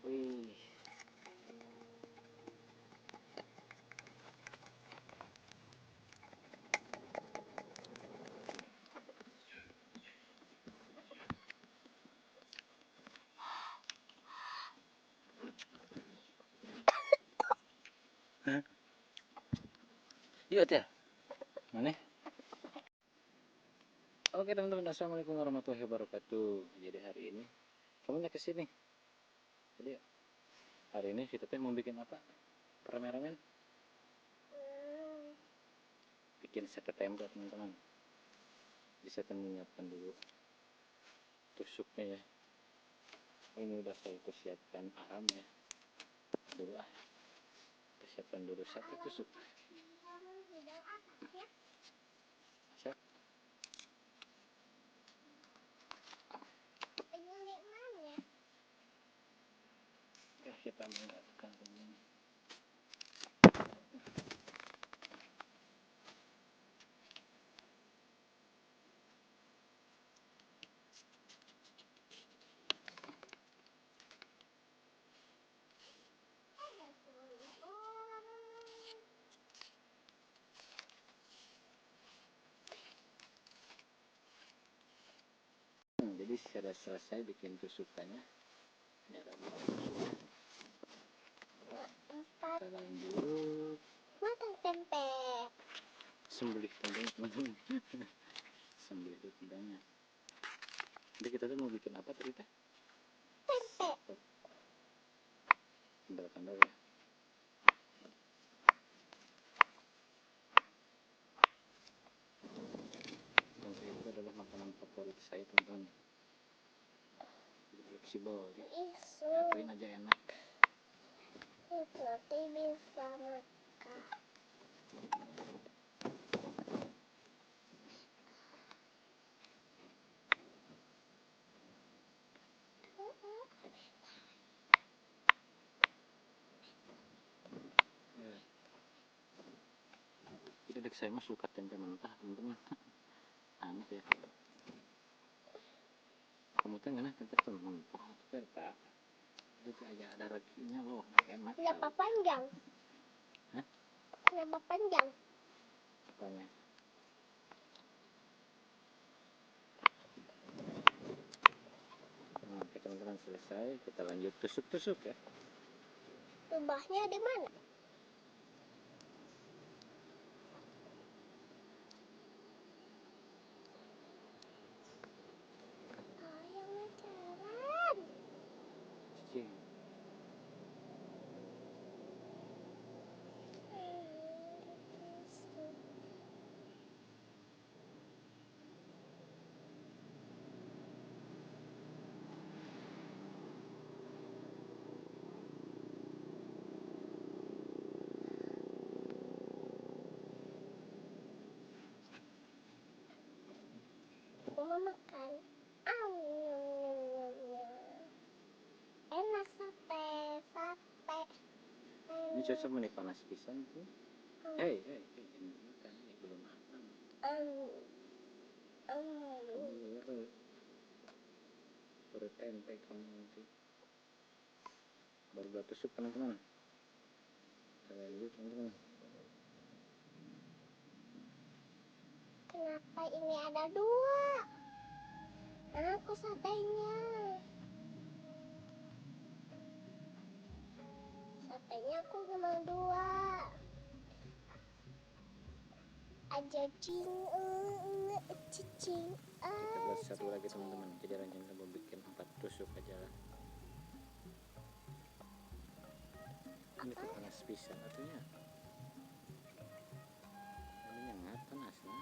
Wih. Yuk ya. Mana? Oke teman-teman, assalamualaikum warahmatullahi wabarakatuh. Jadi hari ini kamu ke sini. Jadi hari ini kita mau bikin apa? Rame-rame bikin sate tempe teman-teman. Jadi saya menyiapkan dulu tusuknya ya. Ini udah saya persiapkan ayam ya. Dulu persiapkan dulu satu tusuk. Siap. Ya, kita menggunakan ini. Jadi sudah selesai bikin tusukannya. Ini ada kita lanjut makan tempe. sembelih tempenya teman-teman. Sembelih itu tempenya. Jadi kita tuh mau bikin apa tadi teh? Tempe. Kendal-kendal ya. Tempe itu adalah makanan favorit saya teman-teman. Fleksibel, diapain aja enak. Nanti bisa makan. Ya. Jadi adik saya mah suka tempe mentah teman-teman. Aneh ya. Kamu tuh nggak tempe mentah atau tak? Jadi agak ada reginya loh, enak. Kenapa panjang? Hah? Kenapa panjang? Apanya? Nah, oke teman-teman, selesai, kita lanjut tusuk-tusuk ya. Tumbahnya di mana? Ayam jalan. Cing. Mau makan. Enak sate. Ini cocok nih panas pisan tuh. Hei, ini makan, ini belum matang. Baru tempe kamu nanti. Baru tusuk teman-teman. Kita lanjut teman-teman. Kenapa ini ada dua? Aku satenya. Satenya aku cuma dua. Aja cicing. Kita buat satu lagi teman-teman. Jadi rencana mau bikin 4 tusuk aja lah. Ini tuh panas pisan atunya. Ini nyengat panasnya.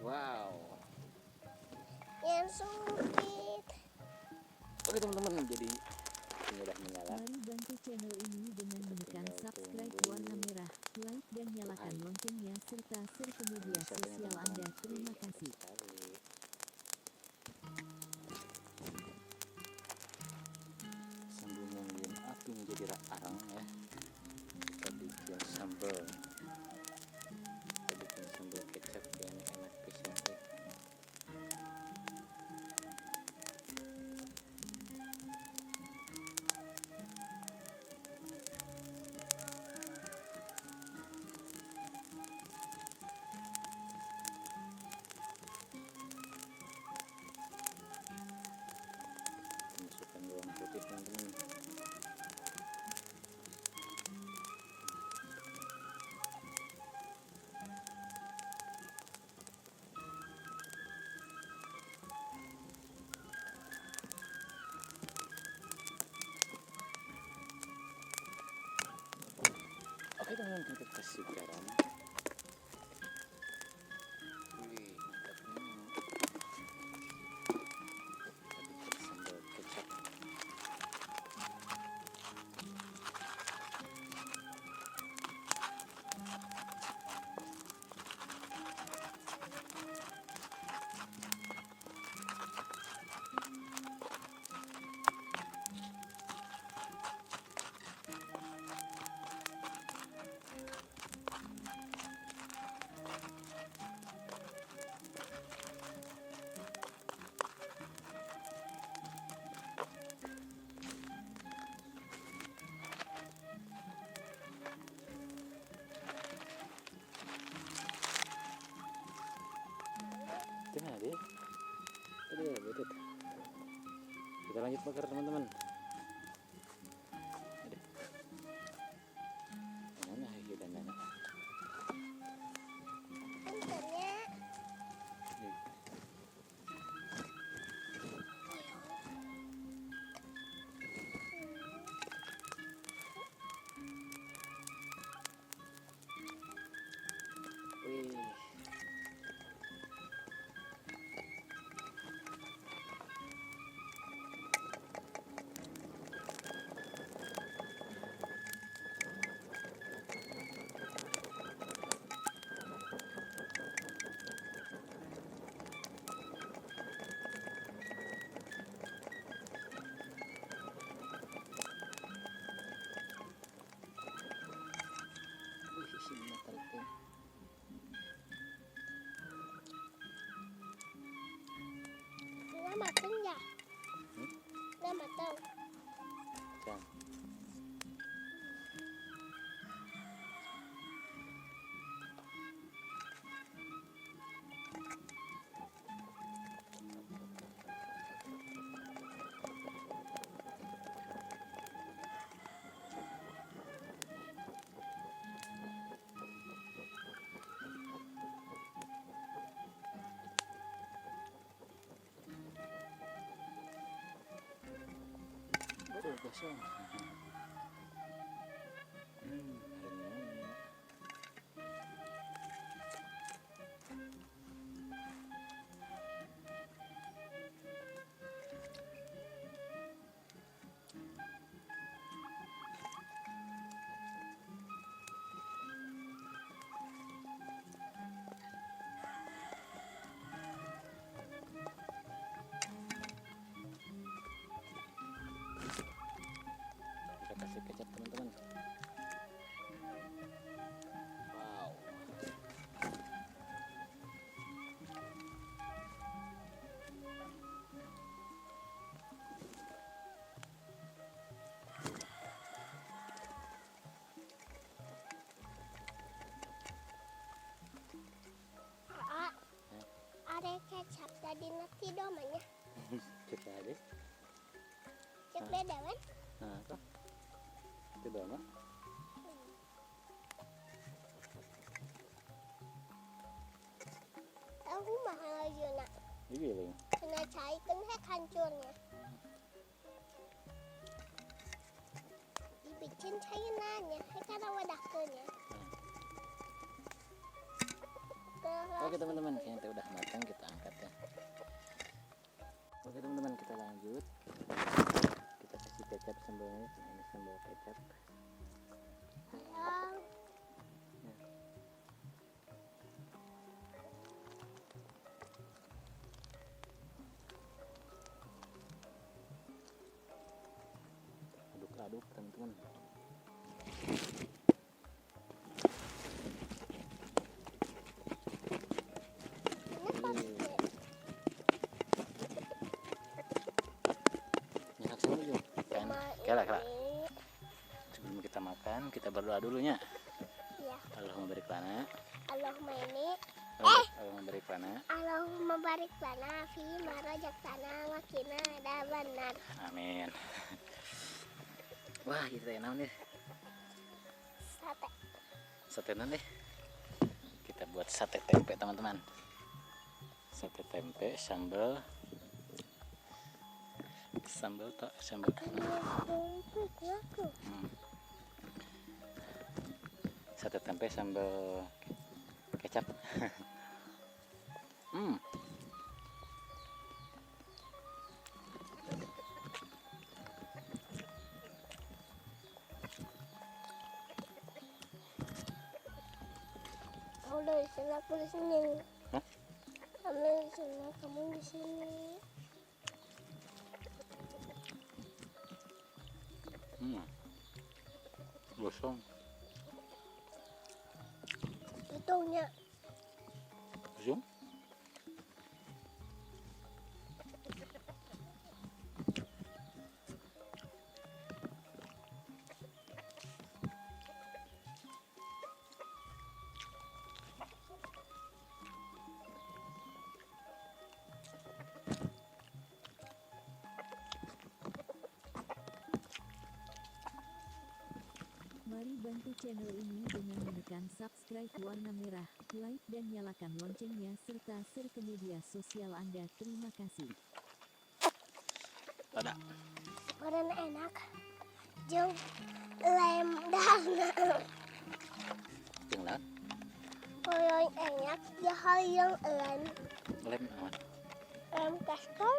Wow. Yang sulit. Oke teman-teman, jadi ini udah menyala. Mari bantu channel ini dengan menekan subscribe warna merah, like dan nyalakan loncengnya serta share ke media sosial Anda. Terima kasih. Sambil nungguin api menjadi arang ya, kita bikin sambal. Kita bikin sambal kecap ya, enak-enak pisan sih. kasih garam. Wih, mantapnya. Sedikit sambal kecap. Gimana deh? Aduh, betul. Kita lanjut bakar teman-teman. Aduh. Mana hiu dan anak? Bentarnya. Wih. Wih, sini tarik tuh. Nó matang ya? Nó matang. Kan. Betul, kosong. Harimau. Kita kasih kecap teman-teman. Wow. Ada kecap tadi nanti domanya. Kita aja. Cek beda kan? Nah, apa? Itu doma. Aku mahal aja nak. Iya, Ling. Kena cairkan hek hancurnya. Dibikin cairannya, hek ada wadahnya. Oke teman-teman, kayaknya udah matang, kita angkat ya. Oke teman-teman, kita lanjut. Kita kasih kecap sambalnya. Ini sambal kecap. Sayang. Aduk-aduk teman-teman. Enak sekali juga kan. Kela. Sebelum kita makan, kita berdoa dulunya. Ya. Allahumma barik lana. Allahumma ini. Allahumma barik lana. Allahumma barik lana fi ma razaqtana wa qina adzabannar. Amin. Wah, kita enak deh. Sate. Sate deh. Kita buat sate tempe teman-teman. Sate tempe sambal sate tempe sambal kecap. Udah di sana, aku di sini. Hah? Kamu di sana, kamu di sini. Gosong. Hitungnya. Zoom. Mari bantu channel ini dengan menekan subscribe warna merah, like dan nyalakan loncengnya serta share ke media sosial Anda. Terima kasih. Ada. Warna enak. Jeng lem dana. Tinggal Kalau enak, ya hal yang lem. lem aman. Lem kasar.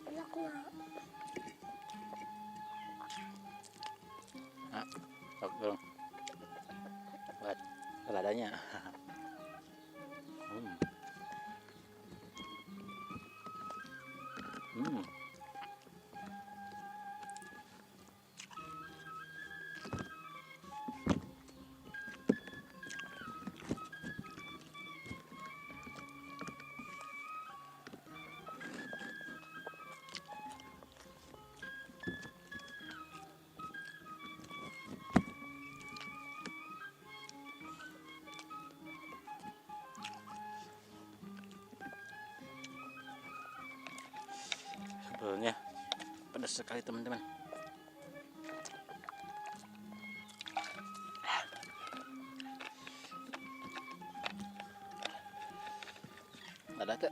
Enak nggak? Belum. Buat ladanya. Sebelumnya pedas sekali teman-teman. Ada tuh.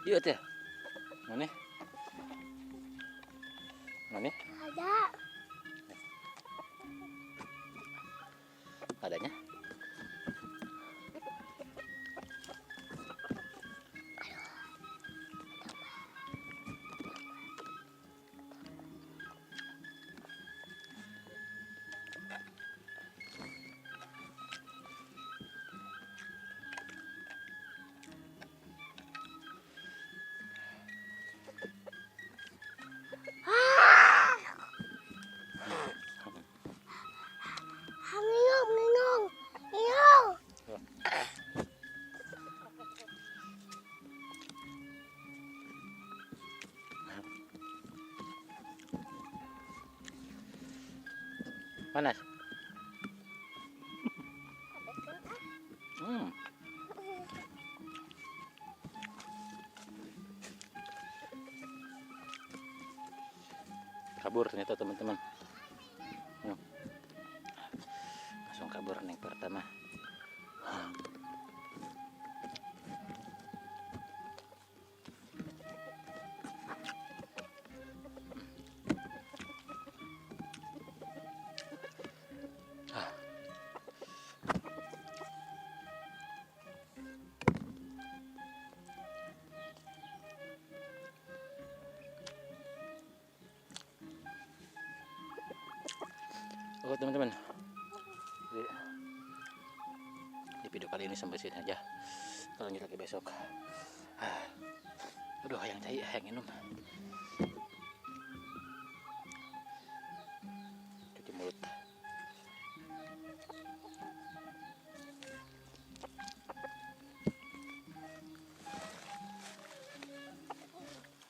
Iya teh. Mana? Mana? Ada. Adanya? Ngingong, ngingong, ngingong. Panas. Kabur ternyata teman-teman. Langsung kabur nih pertama. Oke teman-teman, di video kali ini sampai sini aja. Kita lanjut lagi besok. Aduh, yang cai, yang minum.